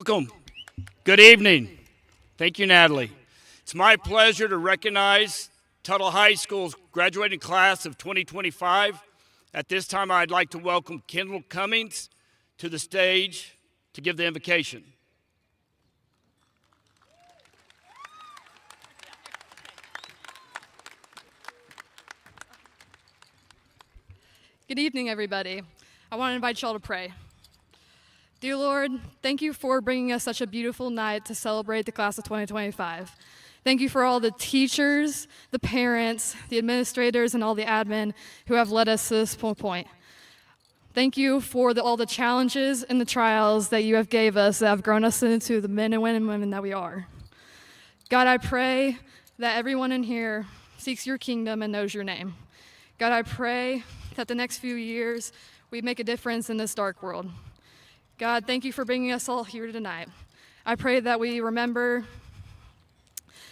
Welcome. Good evening. Thank you, Natalie. It's my pleasure to recognize Tuttle High School's graduating class of 2025. At this time, I'd like to welcome Kendall Cummings to the stage to give the invocation. Good evening, everybody. I want to invite y'all to pray. Dear Lord, thank you for bringing us such a beautiful night to celebrate the class of 2025. Thank you for all the teachers, the parents, the administrators, and all the admin who have led us to this point. Thank you for all the challenges and the trials that you have gave us that have grown us into the men and women that we are. God, I pray that everyone in here seeks your kingdom and knows your name. God, I pray that the next few years we make a difference in this dark world. God, thank you for bringing us all here tonight. I pray that we remember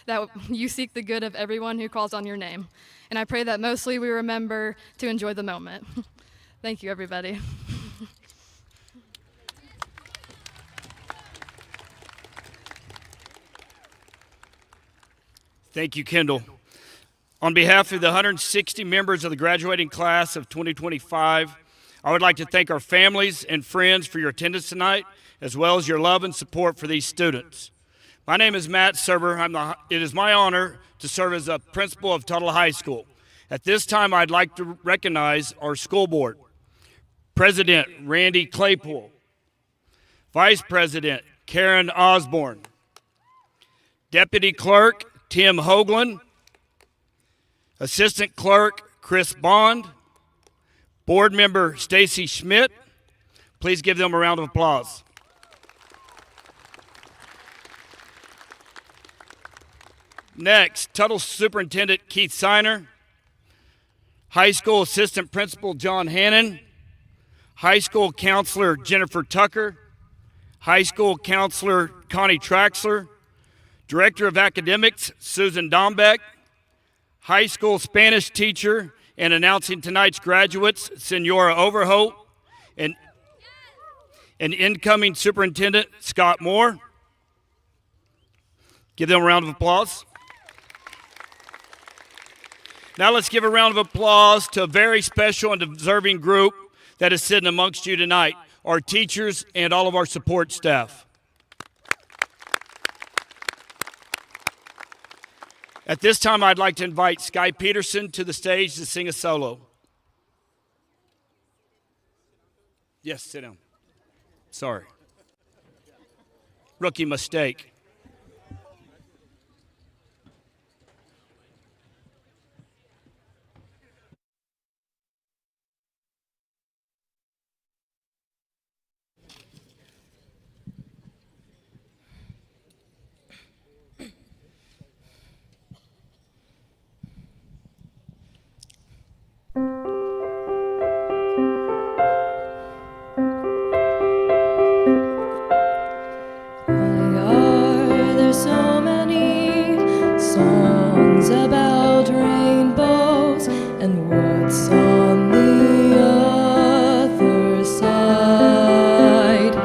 that you seek the good of everyone who calls on your name. And I pray that mostly we remember to enjoy the moment. Thank you, everybody. Thank you, Kendall. On behalf of the 160 members of the graduating class of 2025, I would like to thank our families and friends for your attendance tonight, as well as your love and support for these students. My name is Matt Serber. It is my honor to serve as a principal of Tuttle High School. At this time, I'd like to recognize our school board. President Randy Claypool, Vice President Karen Osborne, Deputy Clerk Tim Hoagland, Assistant Clerk Chris Bond, Board Member Stacy Schmidt. Please give them a round of applause. Next, Tuttle Superintendent Keith Seiner, High School Assistant Principal John Hannon, High School Counselor Jennifer Tucker, High School Counselor Connie Traxler, Director of Academics Susan Dombeck, High School Spanish teacher and announcing tonight's graduates, Senora Overholt, and incoming Superintendent Scott Moore. Give them a round of applause. Now let's give a round of applause to a very special and deserving group that is sitting amongst you tonight, our teachers and all of our support staff. At this time, I'd like to invite Sky Peterson to the stage to sing a solo. Yes, sit down. Sorry. Rookie mistake. About rainbows and what's on the other side.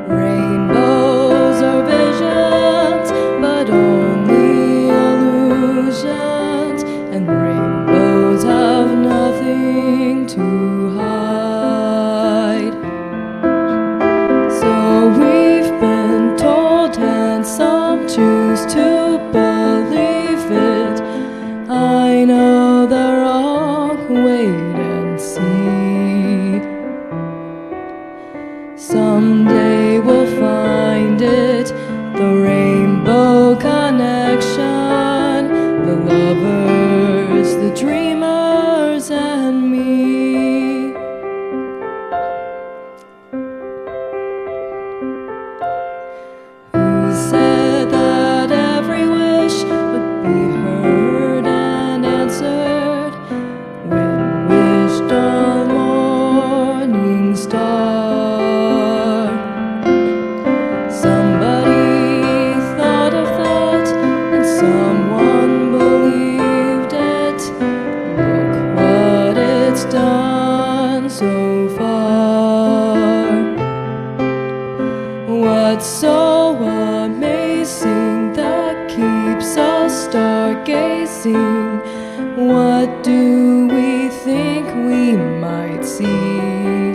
Rainbows are visions, but only illusions, and rainbows have nothing to hide. So we've been told, and some choose to believe it. I know the wrong, wait and see. Someday we'll find it, the rainbow connection, the lovers, the dreamers, and me. Who said that every wish would be heard and answered when wished on morning star? What's so amazing that keeps us stargazing? What do we think we might see?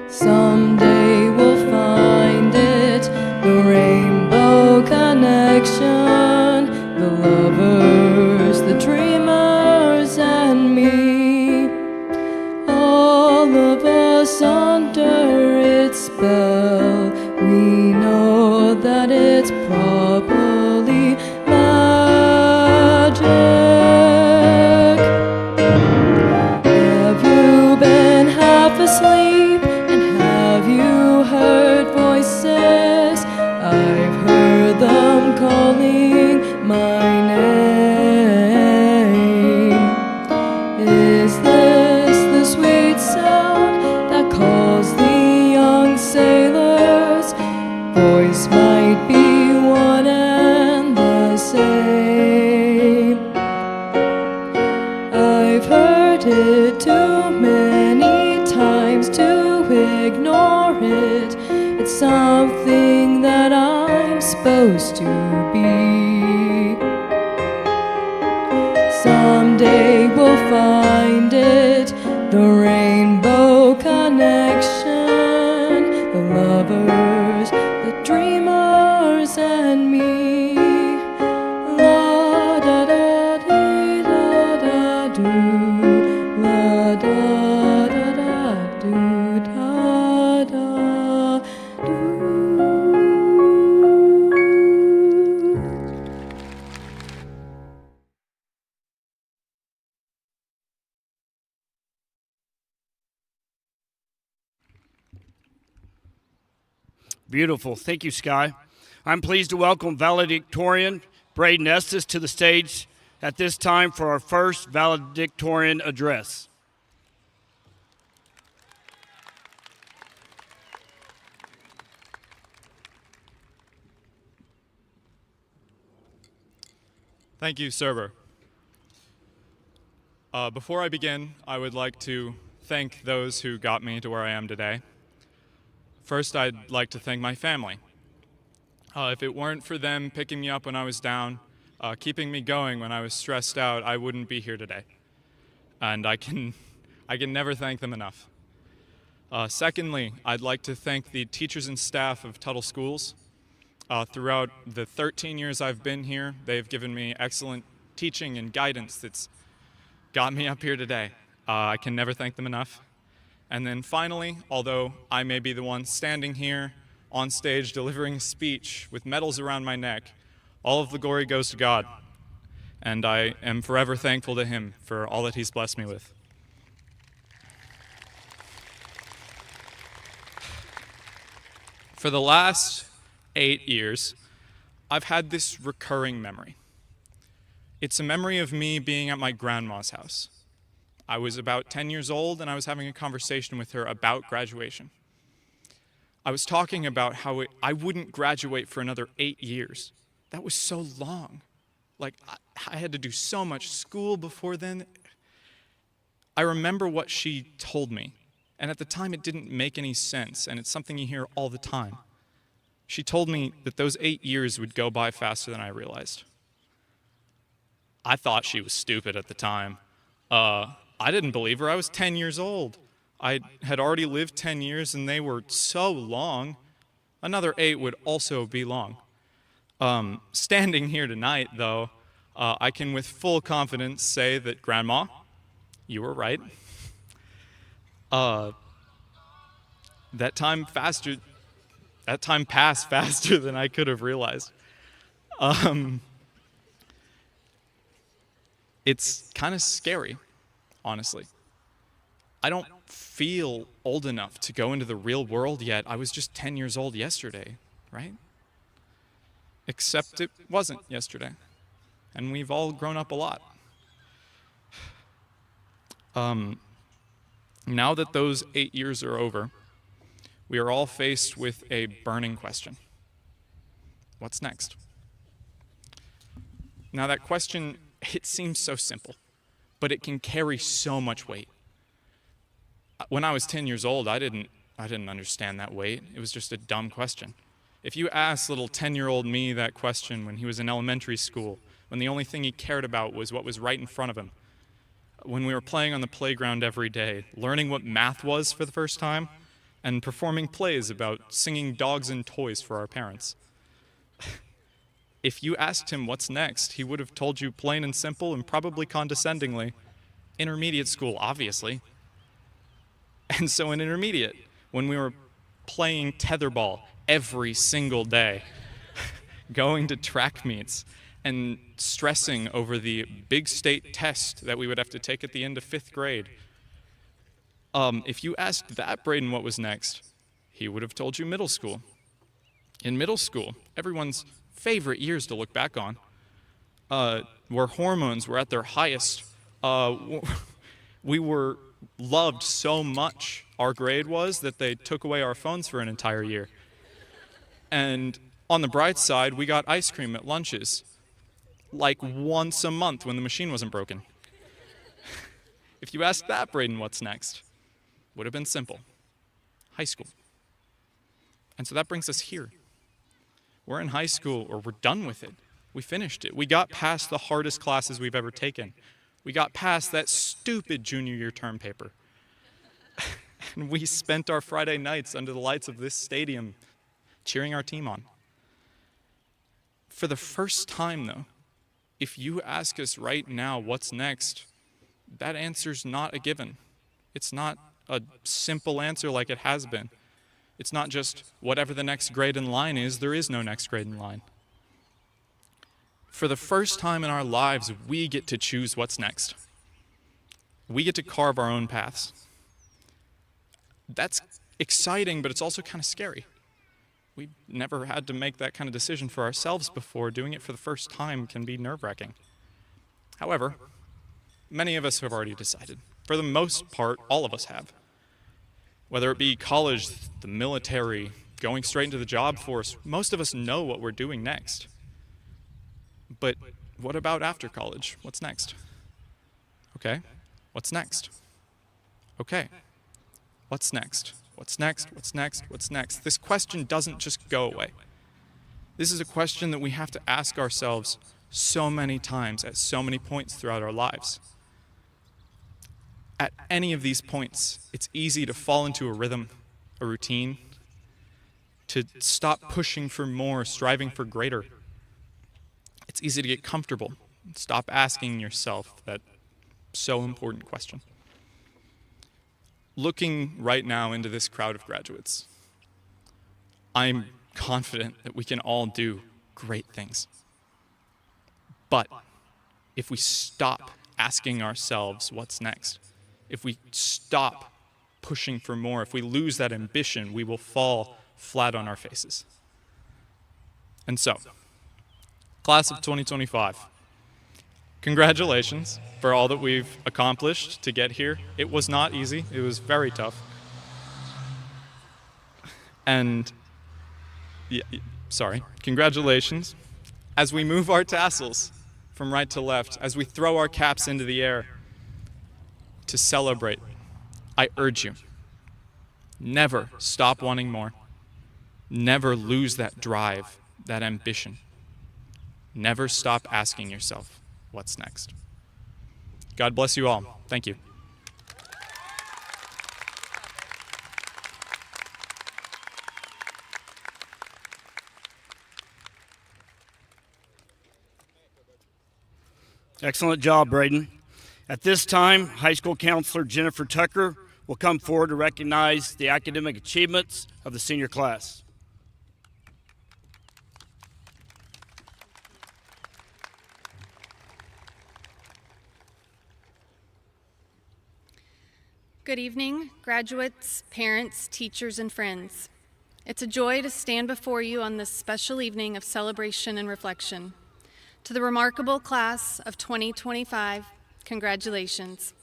Someday we'll find it, the rainbow connection, the lovers, the dreamers, and me. All of us under its spell, we know that it's probably magic. Have you been half asleep, and have you heard voices? I've heard them calling my name. Is this the sweet sound that calls the young sailors? Voice might be one and the same. I've heard it too many times to ignore it. It's something that I'm supposed to be. Someday we'll find it, the rainbow connection, the lovers, the dreamers, and me. La da da dee da da do, la da da da do da da do. Beautiful. Thank you, Sky. I'm pleased to welcome Valedictorian Braden Estes to the stage at this time for our first Valedictorian address. Thank you, Server. Before I begin, I would like to thank those who got me to where I am today. First, I'd like to thank my family. If it weren't for them picking me up when I was down, keeping me going when I was stressed out, I wouldn't be here today. And I can never thank them enough. Secondly, I'd like to thank the teachers and staff of Tuttle Schools. Throughout the 13 years I've been here, they've given me excellent teaching and guidance that's got me up here today. I can never thank them enough. And then finally, although I may be the one standing here on stage delivering a speech with medals around my neck, all of the glory goes to God. And I am forever thankful to Him for all that He's blessed me with. For the last 8 years, I've had this recurring memory. It's a memory of me being at my grandma's house. I was about 10 years old, and I was having a conversation with her about graduation. I was talking about how I wouldn't graduate for another 8 years. That was so long. Like, I had to do so much school before then. I remember what she told me, and at the time it didn't make any sense, and it's something you hear all the time. She told me that those 8 years would go by faster than I realized. I thought she was stupid at the time. I didn't believe her. I was 10 years old. I had already lived 10 years, and they were so long. Another 8 would also be long. Standing here tonight, though, I can with full confidence say that, Grandma, you were right. That time passed faster than I could have realized. It's kind of scary, honestly. I don't feel old enough to go into the real world yet. I was just 10 years old yesterday, right? Except it wasn't yesterday. And we've all grown up a lot. Now that those 8 years are over, we are all faced with a burning question. What's next? Now that question, it seems so simple, but it can carry so much weight. When I was 10 years old, I didn't I didn't understand that weight. It was just a dumb question. If you asked little 10-year-old me that question when he was in elementary school, when the only thing he cared about was what was right in front of him, when we were playing on the playground every day, learning what math was for the first time, and performing plays about singing dogs and toys for our parents. If you asked him what's next, he would have told you plain and simple and probably condescendingly, intermediate school, obviously. And so in intermediate, when we were playing tetherball every single day, going to track meets, and stressing over the big state test that we would have to take at the end of 5th grade, if you asked that Braden what was next, he would have told you middle school. In middle school, everyone's favorite years to look back on, where hormones were at their highest. We were loved so much, our grade was, that they took away our phones for an entire year. And on the bright side, we got ice cream at lunches, like once a month when the machine wasn't broken. If you asked that Braden what's next, would have been simple. High school. And so that brings us here. We're in high school, or we're done with it. We finished it. We got past the hardest classes we've ever taken. We got past that stupid junior year term paper. And we spent our Friday nights under the lights of this stadium cheering our team on. For the first time, though, if you ask us right now what's next, that answer's not a given. It's not a simple answer like it has been. It's not just whatever the next grade in line is, there is no next grade in line. For the first time in our lives, we get to choose what's next. We get to carve our own paths. That's exciting, but it's also kind of scary. We've never had to make that kind of decision for ourselves before. Doing it for the first time can be nerve-wracking. However, many of us have already decided. For the most part, all of us have. Whether it be college, the military, going straight into the job force, most of us know what we're doing next. But what about after college? What's next? Okay, what's next? Okay, what's next? What's next? What's next? What's next? This question doesn't just go away. This is a question that we have to ask ourselves so many times at so many points throughout our lives. At any of these points, it's easy to fall into a rhythm, a routine, to stop pushing for more, striving for greater. It's easy to get comfortable, stop asking yourself that so important question. Looking right now into this crowd of graduates, I'm confident that we can all do great things. But if we stop asking ourselves what's next, if we stop pushing for more, if we lose that ambition, we will fall flat on our faces. And so, class of 2025, congratulations for all that we've accomplished to get here. It was not easy. It was very tough. And, congratulations. As we move our tassels from right to left, as we throw our caps into the air to celebrate, I urge you, never stop wanting more. Never lose that drive, that ambition. Never stop asking yourself, what's next? God bless you all. Thank you. Excellent job, Braden. At this time, high school counselor Jennifer Tucker will come forward to recognize the academic achievements of the senior class. Good evening, graduates, parents, teachers, and friends. It's a joy to stand before you on this special evening of celebration and reflection. To the remarkable class of 2025, congratulations.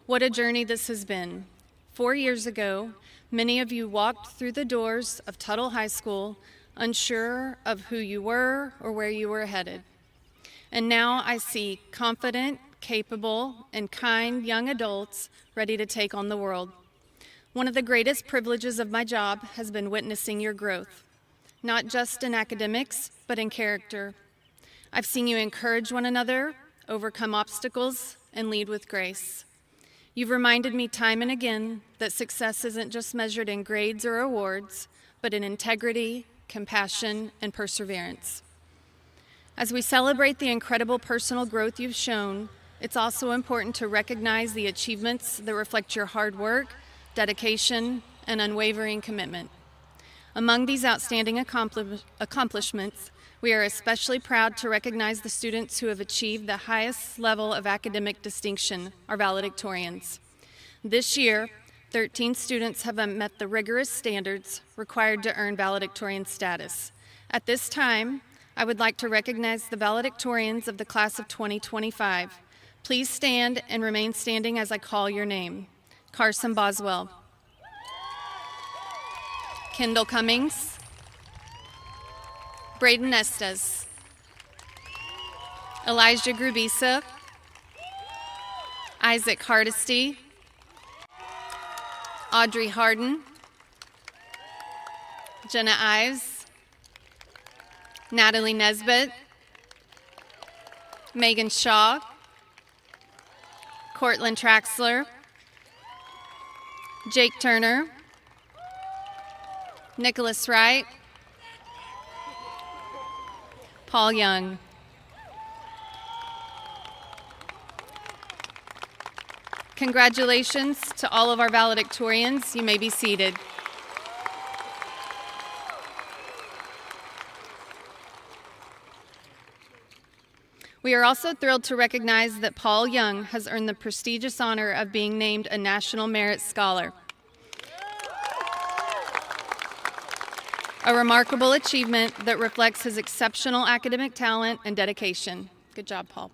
What a journey this has been. 4 years ago, many of you walked through the doors of Tuttle High School unsure of who you were or where you were headed. And now I see confident, capable, and kind young adults ready to take on the world. One of the greatest privileges of my job has been witnessing your growth, not just in academics, but in character. I've seen you encourage one another, overcome obstacles, and lead with grace. You've reminded me time and again that success isn't just measured in grades or awards, but in integrity, compassion, and perseverance. As we celebrate the incredible personal growth you've shown, it's also important to recognize the achievements that reflect your hard work, dedication, and unwavering commitment. Among these outstanding accomplishments, we are especially proud to recognize the students who have achieved the highest level of academic distinction, our valedictorians. This year, 13 students have met the rigorous standards required to earn valedictorian status. At this time, I would like to recognize the valedictorians of the class of 2025. Please stand and remain standing as I call your name. Carson Boswell. Kendall Cummings. Braden Estes. Elijah Grubisa. Isaac Hardesty. Audrey Harden. Jenna Ives. Natalie Nesbitt. Megan Shaw. Cortland Traxler. Jake Turner. Nicholas Wright. Paul Young. Congratulations to all of our valedictorians. You may be seated. We are also thrilled to recognize that Paul Young has earned the prestigious honor of being named a National Merit Scholar. A remarkable achievement that reflects his exceptional academic talent and dedication. Good job, Paul.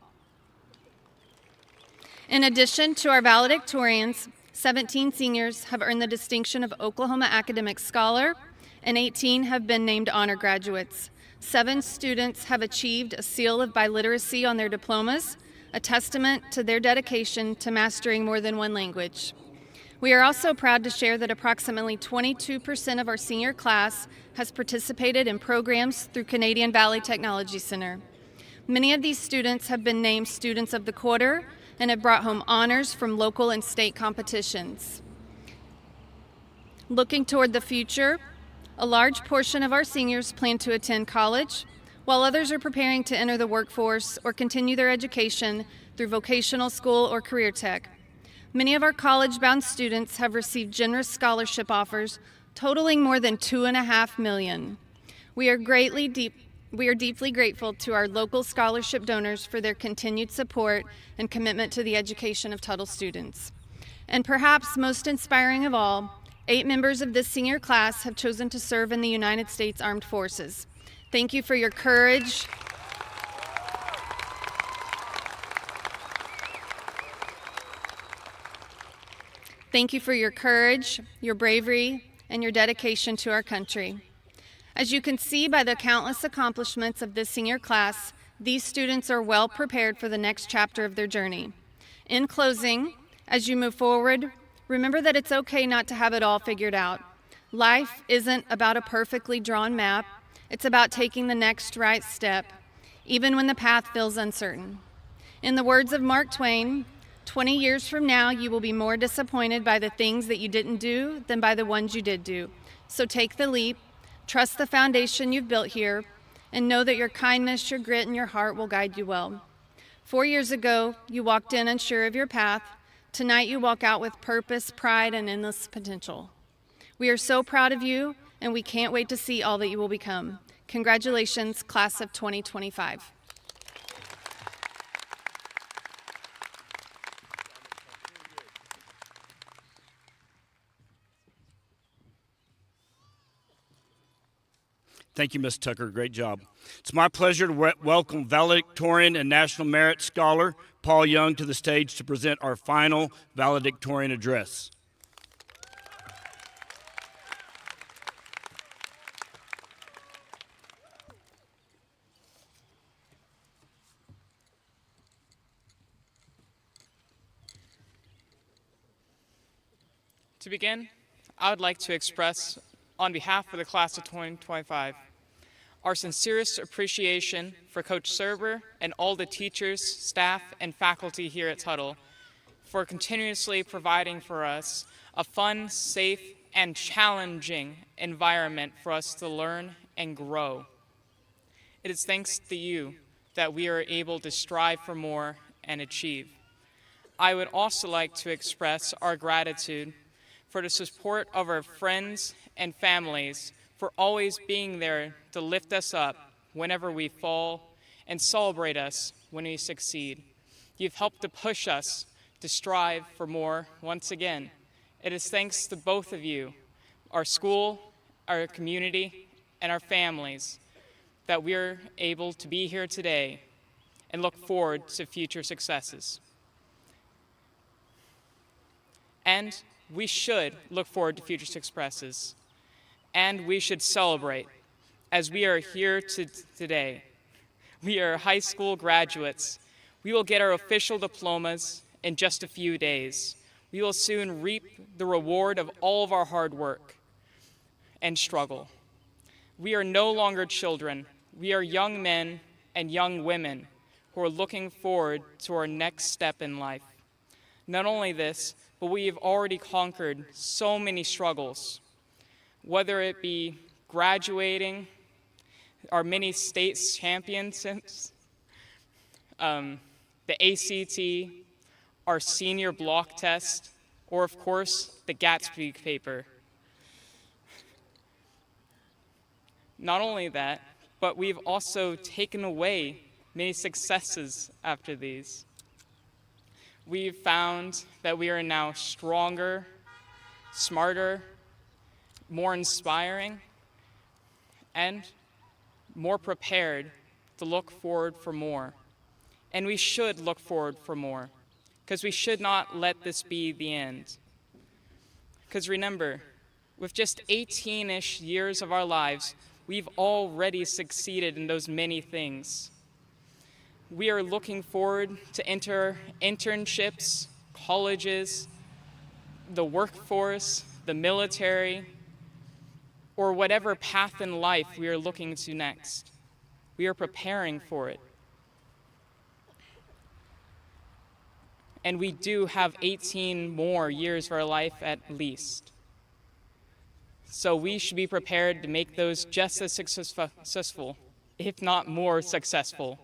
In addition to our valedictorians, 17 seniors have earned the distinction of Oklahoma Academic Scholar, and 18 have been named honor graduates. 7 students have achieved a seal of biliteracy on their diplomas, a testament to their dedication to mastering more than one language. We are also proud to share that approximately 22% of our senior class has participated in programs through Canadian Valley Technology Center. Many of these students have been named Students of the Quarter and have brought home honors from local and state competitions. Looking toward the future, a large portion of our seniors plan to attend college, while others are preparing to enter the workforce or continue their education through vocational school or career tech. Many of our college-bound students have received generous scholarship offers totaling more than $2.5 million. We are deeply grateful to our local scholarship donors for their continued support and commitment to the education of Tuttle students. And perhaps most inspiring of all, 8 members of this senior class have chosen to serve in the United States Armed Forces. Thank you for your courage. Thank you for your courage, your bravery, and your dedication to our country. As you can see by the countless accomplishments of this senior class, these students are well prepared for the next chapter of their journey. In closing, as you move forward, remember that it's okay not to have it all figured out. Life isn't about a perfectly drawn map. It's about taking the next right step, even when the path feels uncertain. In the words of Mark Twain, 20 years from now, you will be more disappointed by the things that you didn't do than by the ones you did do. So take the leap, trust the foundation you've built here, and know that your kindness, your grit, and your heart will guide you well. 4 years ago, you walked in unsure of your path. Tonight, you walk out with purpose, pride, and endless potential. We are so proud of you, and we can't wait to see all that you will become. Congratulations, class of 2025. Thank you, Ms. Tucker. Great job. It's my pleasure to welcome valedictorian and National Merit Scholar Paul Young to the stage to present our final valedictorian address. To begin, I would like to express, on behalf of the class of 2025, our sincerest appreciation for Coach Serber and all the teachers, staff, and faculty here at Tuttle for continuously providing for us a fun, safe, and challenging environment for us to learn and grow. It is thanks to you that we are able to strive for more and achieve. I would also like to express our gratitude for the support of our friends and families for always being there to lift us up whenever we fall and celebrate us when we succeed. You've helped to push us to strive for more once again. It is thanks to both of you, our school, our community, and our families, that we're able to be here today and look forward to future successes. And we should look forward to future successes. And we should celebrate, as we are here today. We are high school graduates. We will get our official diplomas in just a few days. We will soon reap the reward of all of our hard work and struggle. We are no longer children. We are young men and young women who are looking forward to our next step in life. Not only this, but we have already conquered so many struggles, whether it be graduating, our many state championships, the ACT, our senior block test, or of course, the Gatsby paper. Not only that, but we've also taken away many successes after these. We've found that we are now stronger, smarter, more inspiring, and more prepared to look forward for more. And we should look forward for more, because we should not let this be the end. Because remember, with just 18-ish years of our lives, we've already succeeded in those many things. We are looking forward to enter internships, colleges, the workforce, the military, or whatever path in life we are looking to next. We are preparing for it. And we do have 18 more years of our life at least. So we should be prepared to make those just as successful, if not more successful.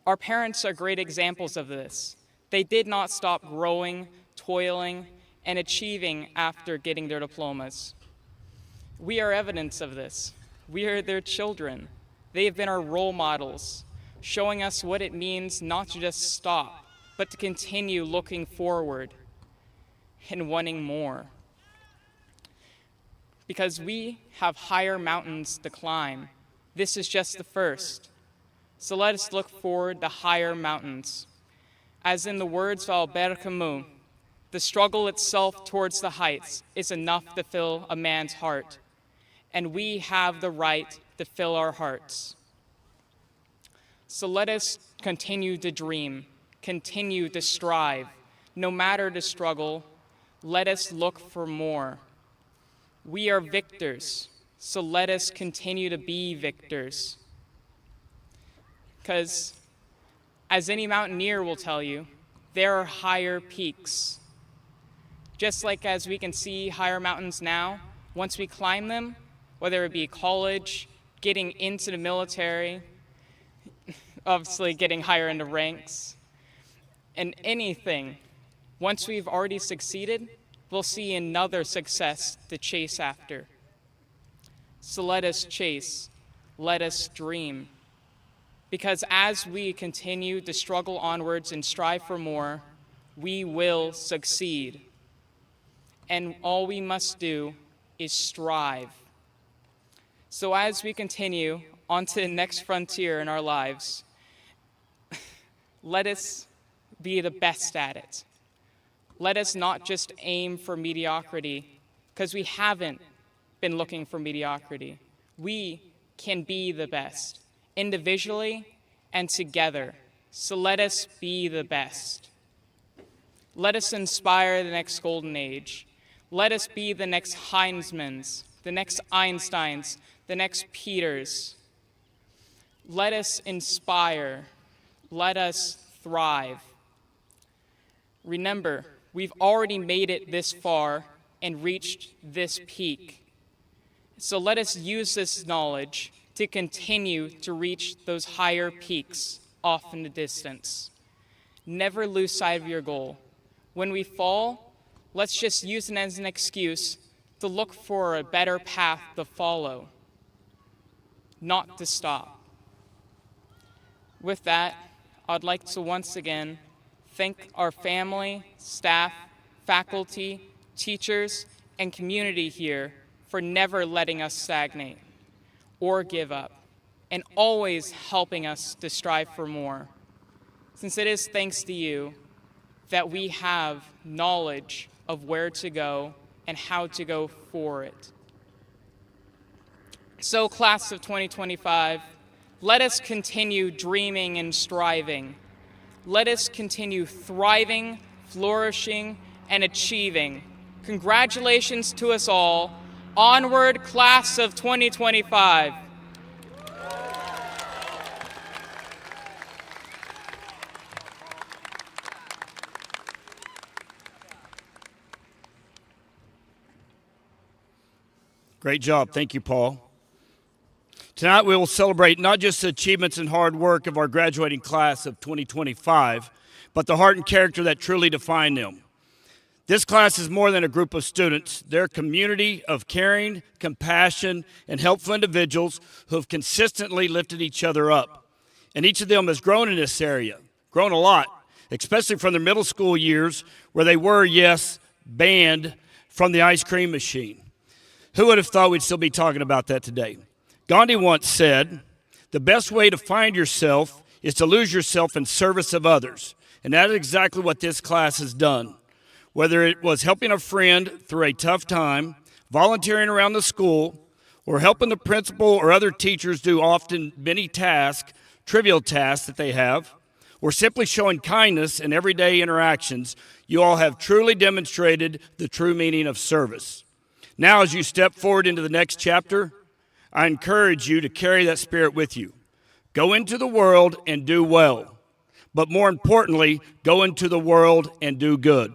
Our parents are great examples of this. They did not stop growing, toiling, and achieving after getting their diplomas. We are evidence of this. We are their children. They have been our role models, showing us what it means not to just stop, but to continue looking forward and wanting more. Because we have higher mountains to climb. This is just the first. So let us look forward to higher mountains. As in the words of Albert Camus, the struggle itself towards the heights is enough to fill a man's heart, and we have the right to fill our hearts. So let us continue to dream, continue to strive. No matter the struggle, let us look for more. We are victors, so let us continue to be victors. Because, as any mountaineer will tell you, there are higher peaks. Just like as we can see higher mountains now, once we climb them, whether it be college, getting into the military, obviously getting higher in the ranks, and anything, once we've already succeeded, we'll see another success to chase after. So let us chase, let us dream. Because as we continue to struggle onwards and strive for more, we will succeed. And all we must do is strive. So as we continue on to the next frontier in our lives, let us be the best at it. Let us not just aim for mediocrity, because we haven't been looking for mediocrity. We can be the best, individually and together. So let us be the best. Let us inspire the next golden age. Let us be the next Heinzmans, the next Einsteins, the next Peters. Let us inspire. Let us thrive. Remember, we've already made it this far and reached this peak. So let us use this knowledge to continue to reach those higher peaks off in the distance. Never lose sight of your goal. When we fall, let's just use it as an excuse to look for a better path to follow, not to stop. With that, I'd like to once again thank our family, staff, faculty, teachers, and community here for never letting us stagnate or give up, and always helping us to strive for more. Since it is thanks to you that we have knowledge of where to go and how to go for it. So, class of 2025, let us continue dreaming and striving. Let us continue thriving, flourishing, and achieving. Congratulations to us all. Onward, class of 2025. Great job. Thank you, Paul. Tonight we will celebrate not just the achievements and hard work of our graduating class of 2025, but the heart and character that truly define them. This class is more than a group of students. They're a community of caring, compassion, and helpful individuals who have consistently lifted each other up. And each of them has grown in this area, grown a lot, especially from their middle school years where they were, yes, banned from the ice cream machine. Who would have thought we'd still be talking about that today? Gandhi once said, "The best way to find yourself is to lose yourself in service of others." And that is exactly what this class has done. Whether it was helping a friend through a tough time, volunteering around the school, or helping the principal or other teachers do often many tasks, trivial tasks that they have, or simply showing kindness in everyday interactions, you all have truly demonstrated the true meaning of service. Now, as you step forward into the next chapter, I encourage you to carry that spirit with you. Go into the world and do well. But more importantly, go into the world and do good.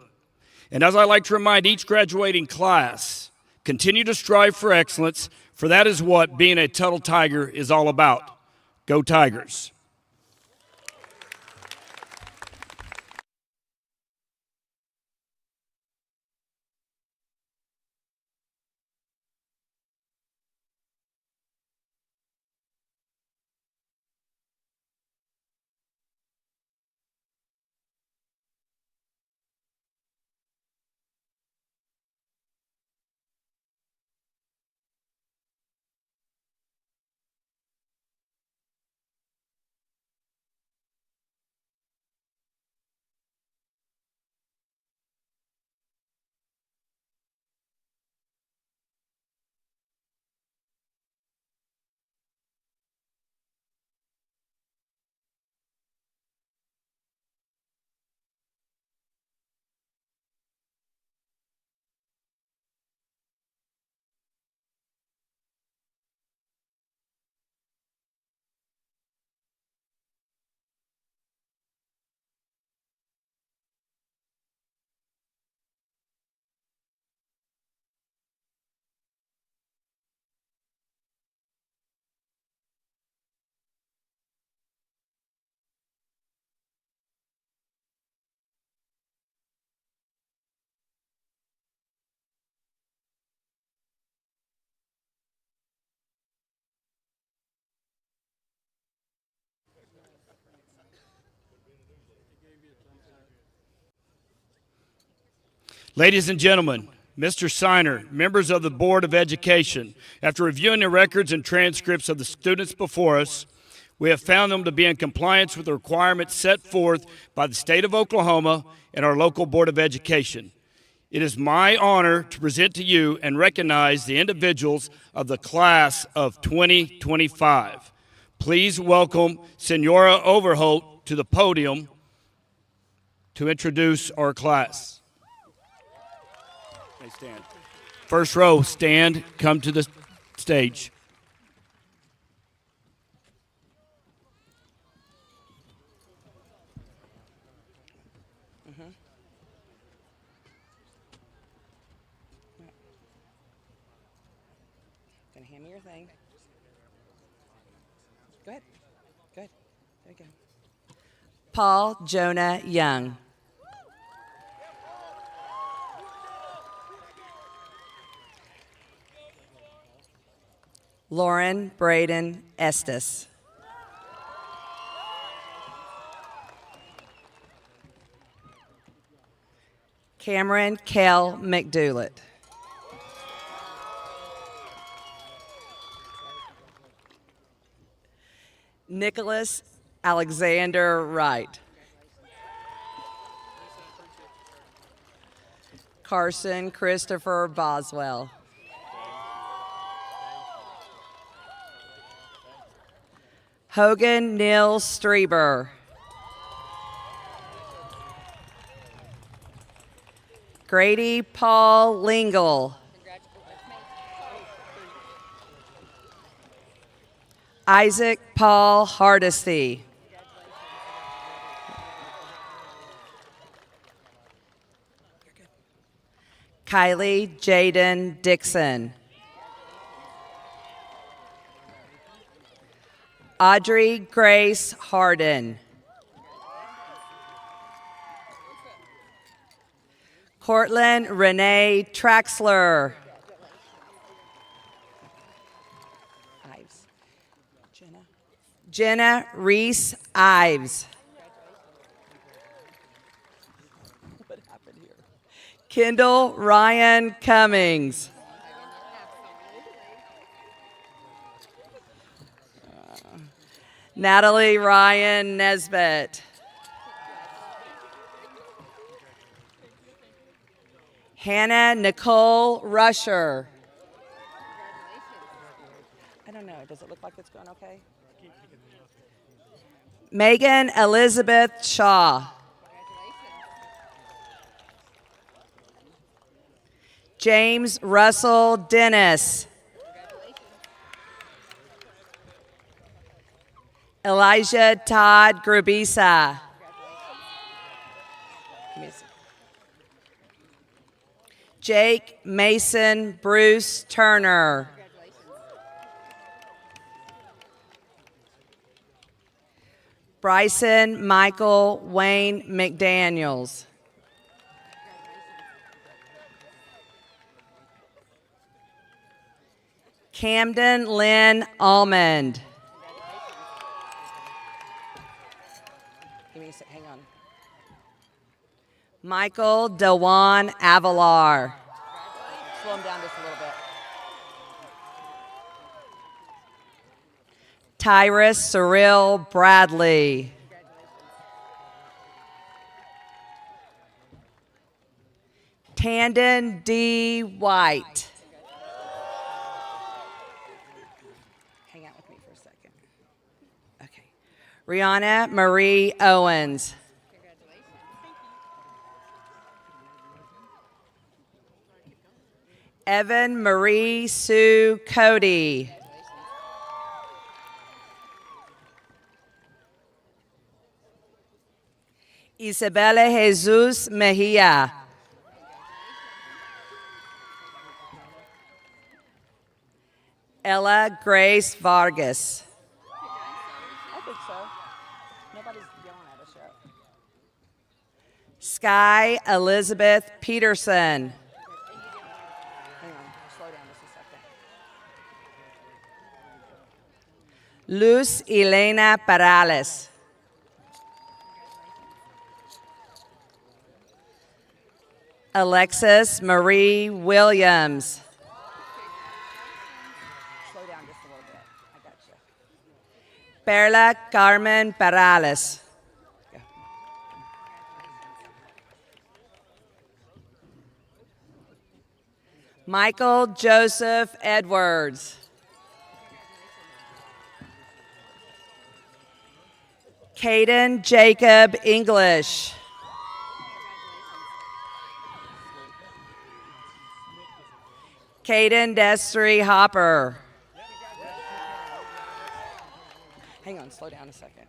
And as I like to remind each graduating class, continue to strive for excellence, for that is what being a Tuttle Tiger is all about. Go Tigers. Ladies and gentlemen, Mr. Signer, members of the Board of Education, after reviewing the records and transcripts of the students before us, we have found them to be in compliance with the requirements set forth by the state of Oklahoma and our local Board of Education. It is my honor to present to you and recognize the individuals of the class of 2025. Please welcome Senora Overholt to the podium to introduce our class. They stand. First row, stand, come to the stage. Gonna hand me your thing. Go ahead. Go ahead. There you go. Paul Jonah Young. Lauren Braden Estes. Cameron Kell McDoulet. Nicholas Alexander Wright. Carson Christopher Boswell. Hogan Neil Strieber. Grady Paul Lingle. Isaac Paul Hardesty. Kylie Jaden Dixon. Audrey Grace Harden. Cortland Renee Traxler. Jenna Reese Ives. What happened here? Kendall Ryan Cummings. Natalie Ryan Nesbitt. Hannah Nicole Rusher. I don't know. Does it look like it's going okay? Megan Elizabeth Shaw. James Russell Dennis. Elijah Todd Grabisa. Jake Mason Bruce Turner. Bryson Michael Wayne McDaniels. Camden Lynn Almond. Give me a sec, hang on. Michael Dewan Avalar. Slow him down just a little bit. Tyrus Cyril Bradley. Tandon D. White. Hang out with me for a second. Okay. Rihanna Marie Owens. Evan Marie Sue Cody. Isabella Jesus Mejia. Ella Grace Vargas. I think so. Nobody's yelling at us yet. Sky Elizabeth Peterson. Hang on, slow down just a second. Luz Elena Perales. Alexis Marie Williams. Slow down just a little bit. I got you. Perla Carmen Perales. Go. Michael Joseph Edwards. Caden Jacob English. Caden Destry Hopper. Hang on, slow down a second.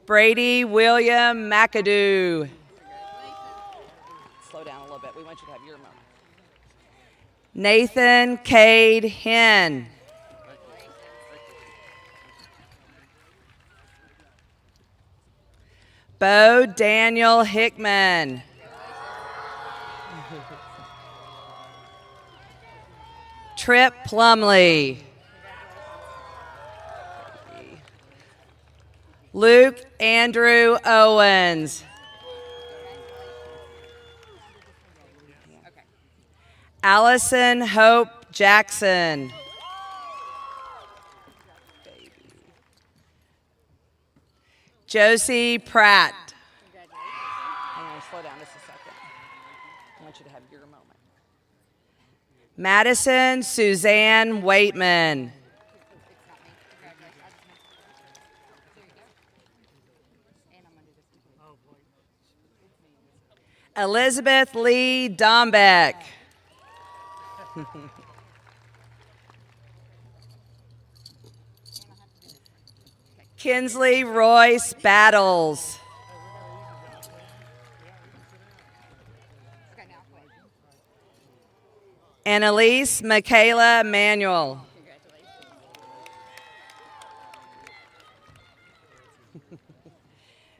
Brady William McAdoo. Slow down a little bit. We want you to have your moment. Nathan Cade Hen. Bo Daniel Hickman. Trip Plumley. Luke Andrew Owens. Allison Hope Jackson. Josie Pratt. Hang on, slow down just a second. I want you to have your moment. Madison Suzanne Waitman. Elizabeth Lee Dombeck. Kinsley Royce Battles. Annalise Michaela Manuel.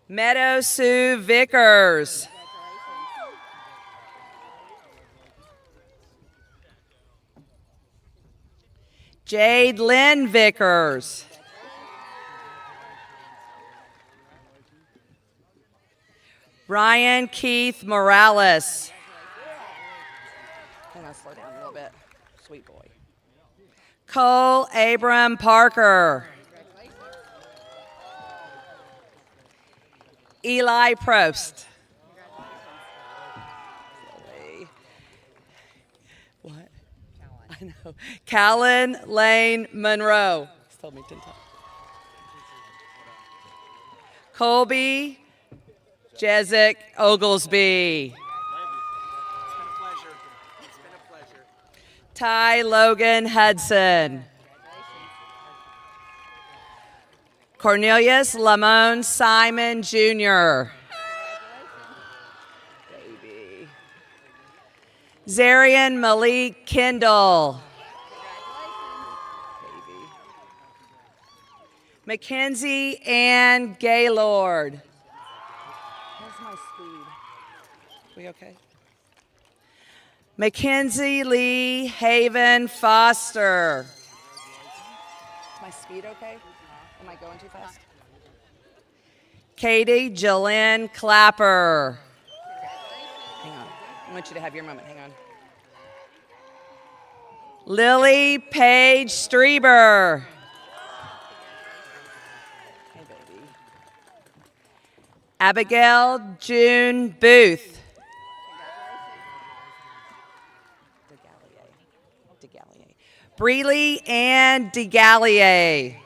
Meadow Sue Vickers. Jade Lynn Vickers. Ryan Keith Morales. Hang on, slow down a little bit. Sweet boy. Cole Abram Parker. Eli Prost. What? I know. Callan Lane Monroe. He's told me 10 times. Colby Jezik Oglesby. It's been a pleasure. It's been a pleasure. Ty Logan Hudson. Cornelius Lamone Simon Jr. Baby. Zarian Malik Kendall. Baby. Mackenzie Ann Gaylord. How's my speed? We okay? Mackenzie Lee Haven Foster. My speed okay? Am I going too fast? Katie Jalen Clapper. Hang on. I want you to have your moment. Hang on. Lily Paige Strieber. Hey, baby. Abigail June Booth. DeGallier. Breely Ann DeGallier.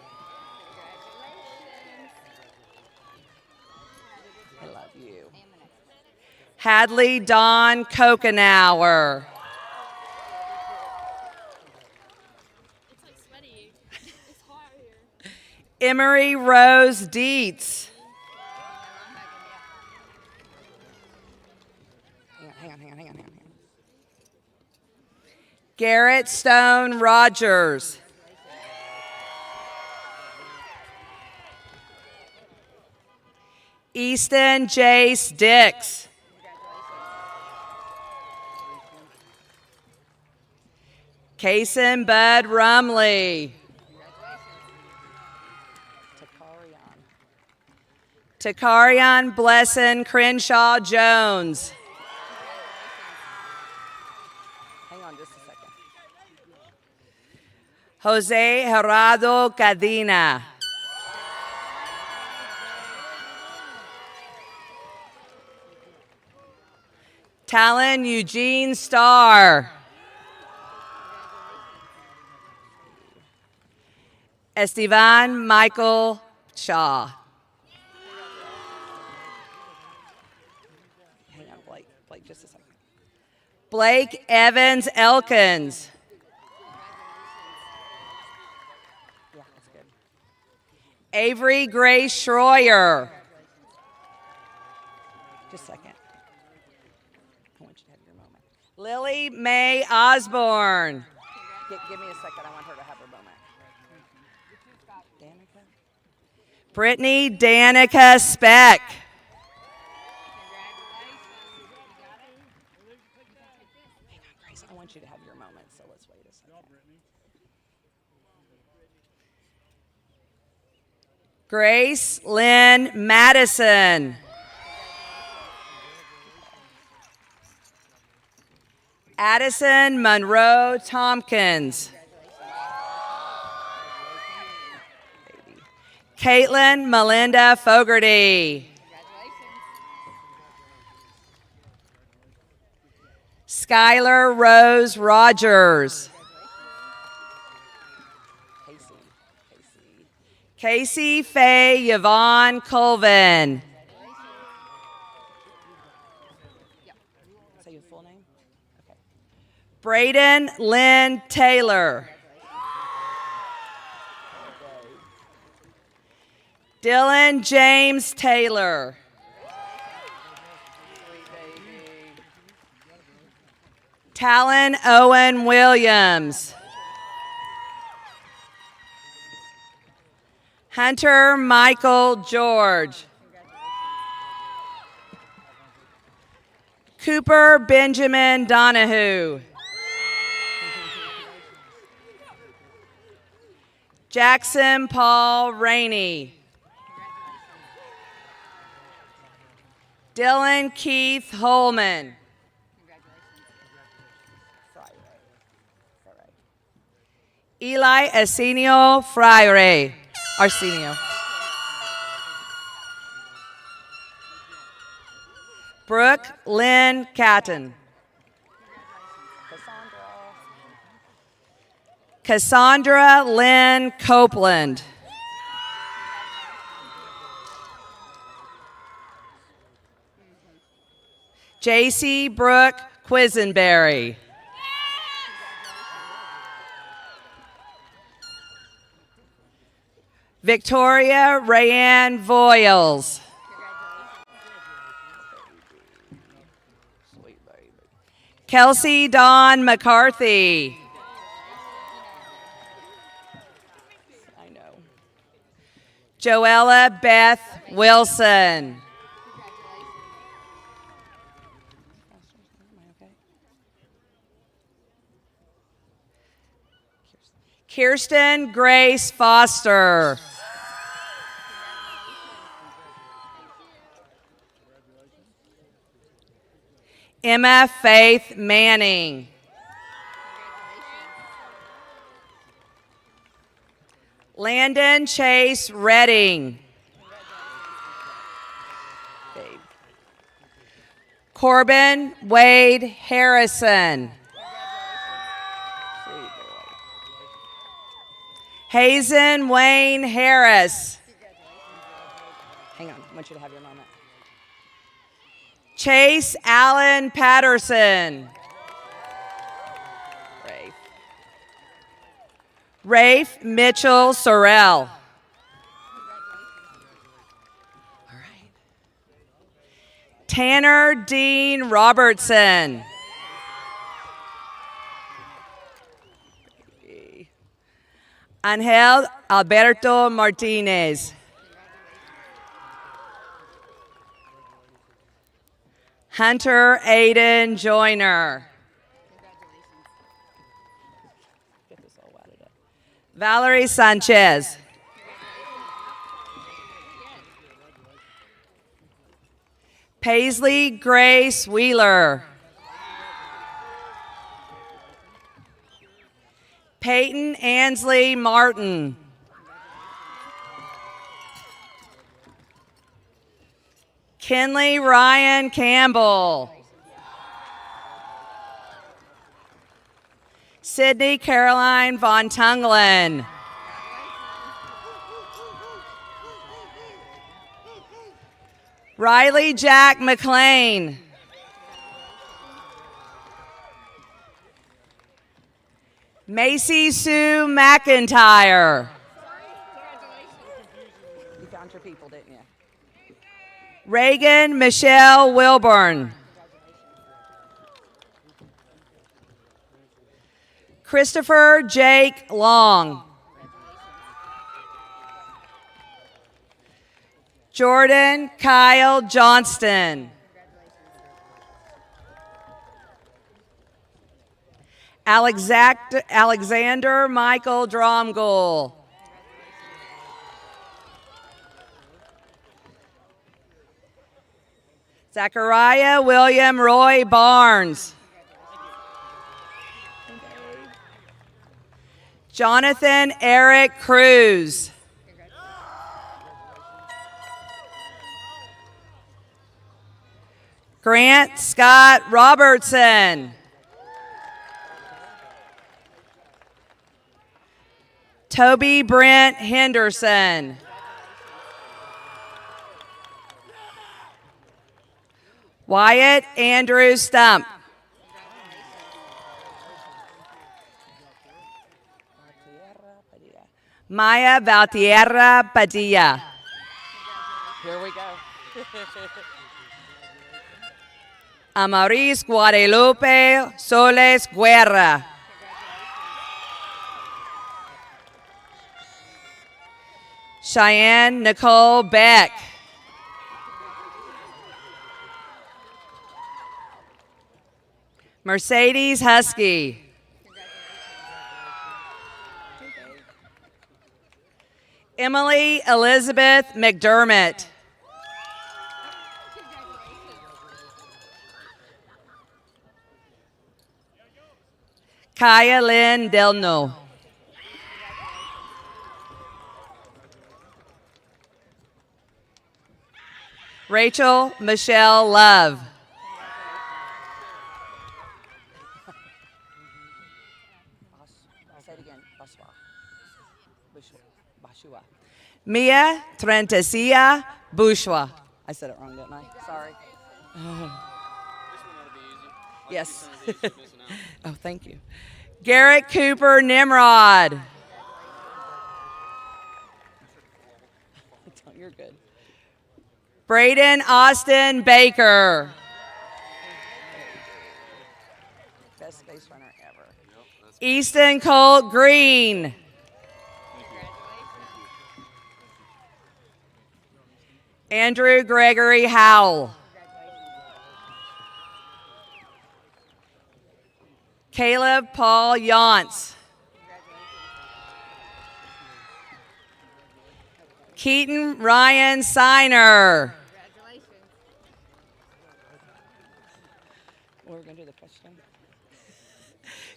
I love you. Hadley Dawn Kokenauer. It's like sweaty. It's hot here. Emery Rose Dietz. Hang on. Garrett Stone Rogers. Easton Jace Dix. Kason Bud Rumley. Takarian Blesson Crenshaw Jones. Hang on just a second. Jose Gerardo Cadena. Talon Eugene Starr. Estevan Michael Shaw. Hang on, Blake, just a second. Blake Evans Elkins. Yeah, that's good. Avery Grace Schroyer. Just a second. I want you to have your moment. Lily Mae Osborne. Give me a second. I want her to have her moment. Danica? Brittany Danica Speck. Hang on, Grace. I want you to have your moment, so let's wait a second. Grace Lynn Madison. Addison Monroe Tompkins. Caitlin Melinda Fogarty. Skylar Rose Rogers. Casey Faye Yvonne Colvin. Say your full name? Okay. Braden Lynn Taylor. Dylan James Taylor. Talon Owen Williams. Hunter Michael George. Cooper Benjamin Donahue. Jackson Paul Rainey. Dylan Keith Holman. Eli Arsenio Freire. Arsenio. Brooke Lynn Catton. Cassandra Lynn Copeland. JC Brooke Quisenberry. Victoria Rayanne Voiles. Kelsey Dawn McCarthy. I know. Joella Beth Wilson. Kirsten Grace Foster. Emma Faith Manning. Landon Chase Redding. Corbin Wade Harrison. Hazen Wayne Harris. Hang on, I want you to have your moment. Chase Allen Patterson. Rafe Mitchell Sorrell. All right. Tanner Dean Robertson. Angel Alberto Martinez. Hunter Aiden Joyner. Valerie Sanchez. Paisley Grace Wheeler. Peyton Ansley Martin. Kenley Ryan Campbell. Sydney Caroline Von Tunglen. Riley Jack McLean. Macy Sue McIntyre. people, didn't you? Reagan Michelle Wilburn. Christopher Jake Long. Jordan Kyle Johnston. Alexander Michael Dromgoole. Zachariah William Roy Barnes. Jonathan Eric Cruz. Grant Scott Robertson. Toby Brent Henderson. Wyatt Andrew Stump. Maya Valtierra Padilla. Here we go. Amaris Guadalupe Soles Guerra. Cheyenne Nicole Beck. Mercedes Husky. Emily Elizabeth McDermott. Kaya Lynn Delno. Rachel Michelle Love. Say it again. Bashua. Mia Trentesia Bushwa. I said it wrong, didn't I? Sorry. Yes. Oh, thank you. Garrett Cooper Nimrod. You're good. Braden Austin Baker. Best space runner ever. Easton Colt Green. Andrew Gregory Howell. Caleb Paul Yance. Keaton Ryan Signer. We're going to do the question.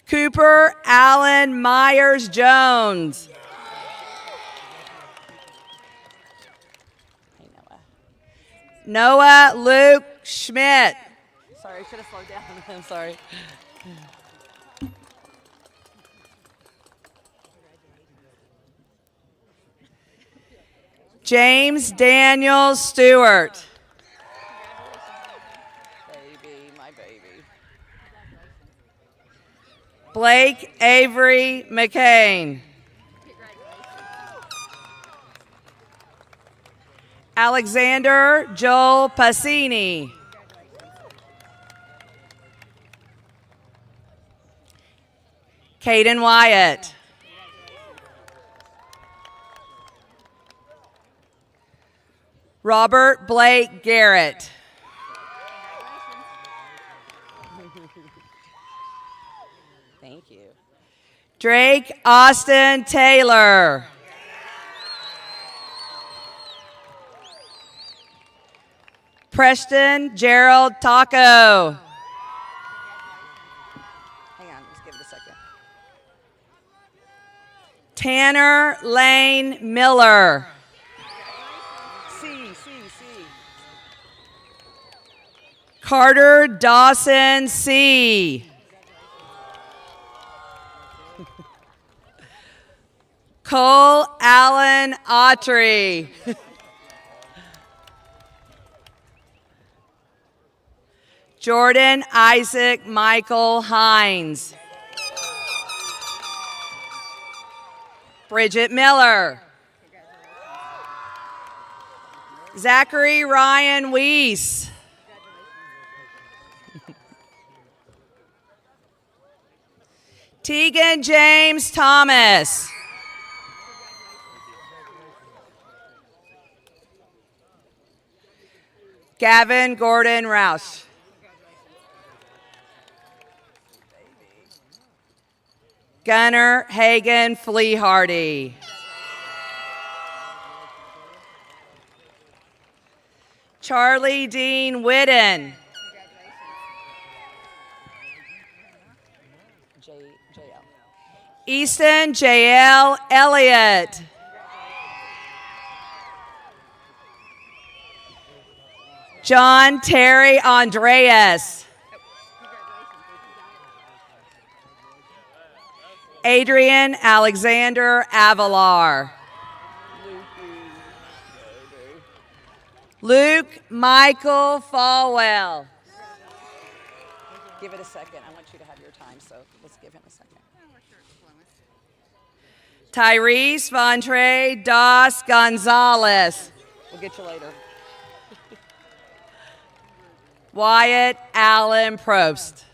Cooper Allen Myers Jones. Hey, Noah Luke Schmidt. Sorry, I should have slowed down. I'm sorry. James Daniel Stewart. Baby, my baby. Blake Avery McCain. Alexander Joel Passini. Caden Wyatt. Robert Blake Garrett. Thank you. Drake Austin Taylor. Preston Gerald Taco. Hang on, let's give it a second. Tanner Lane Miller. Carter Dawson C. Cole Allen Autry. Jordan Isaac Michael Hines. Bridget Miller. Zachary Ryan Weiss. Tegan James Thomas. Gavin Gordon Roush. Gunnar Hagan Fleehardy. Charlie Dean Whitten. Easton J.L. Elliott. John Terry Andreas. Adrian Alexander Avalar. Luke Michael Falwell. Give it a second. I want you to have your time, so let's give him a second. Tyrese Vontre Dos Gonzalez. We'll get you later. Wyatt Allen Probst.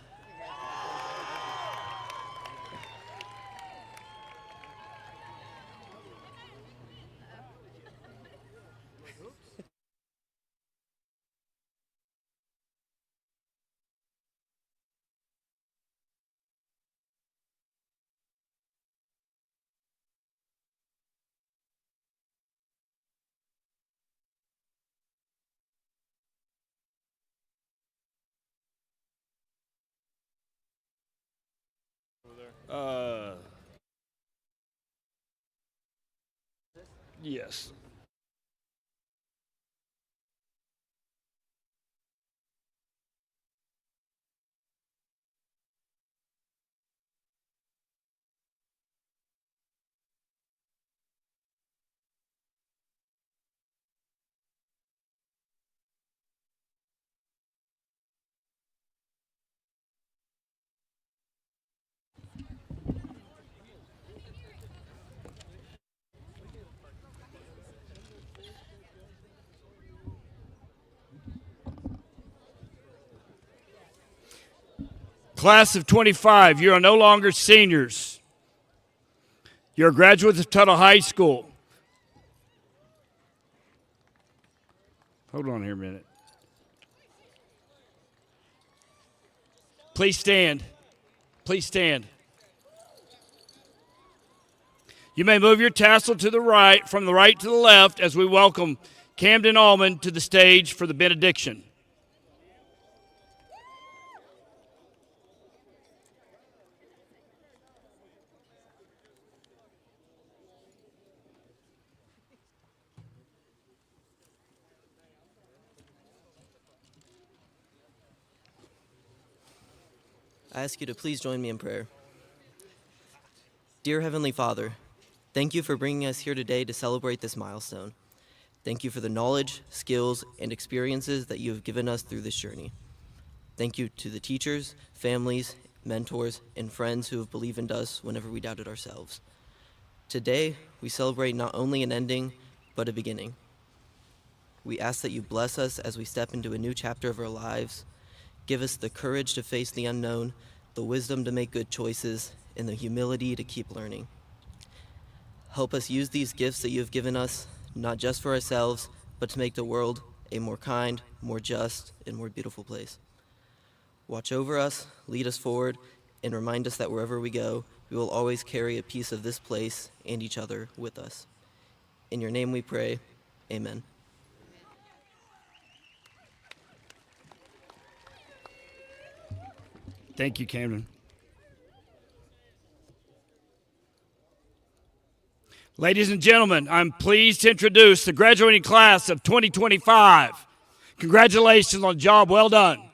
Yes. Class of 25, you are no longer seniors. You're graduates of Tuttle High School. Hold on here a minute. Please stand. Please stand. You may move your tassel to the right, from the right to the left, as we welcome Camden Allman to the stage for the benediction. I ask you to please join me in prayer. Dear Heavenly Father, thank you for bringing us here today to celebrate this milestone. Thank you for the knowledge, skills, and experiences that you have given us through this journey. Thank you to the teachers, families, mentors, and friends who have believed in us whenever we doubted ourselves. Today, we celebrate not only an ending, but a beginning. We ask that you bless us as we step into a new chapter of our lives. Give us the courage to face the unknown, the wisdom to make good choices, and the humility to keep learning. Help us use these gifts that you have given us, not just for ourselves, but to make the world a more kind, more just, and more beautiful place. Watch over us, lead us forward, and remind us that wherever we go, we will always carry a piece of this place and each other with us. In your name we pray, amen. Thank you, Camden. Ladies and gentlemen, I'm pleased to introduce the graduating class of 2025. Congratulations on a job well done.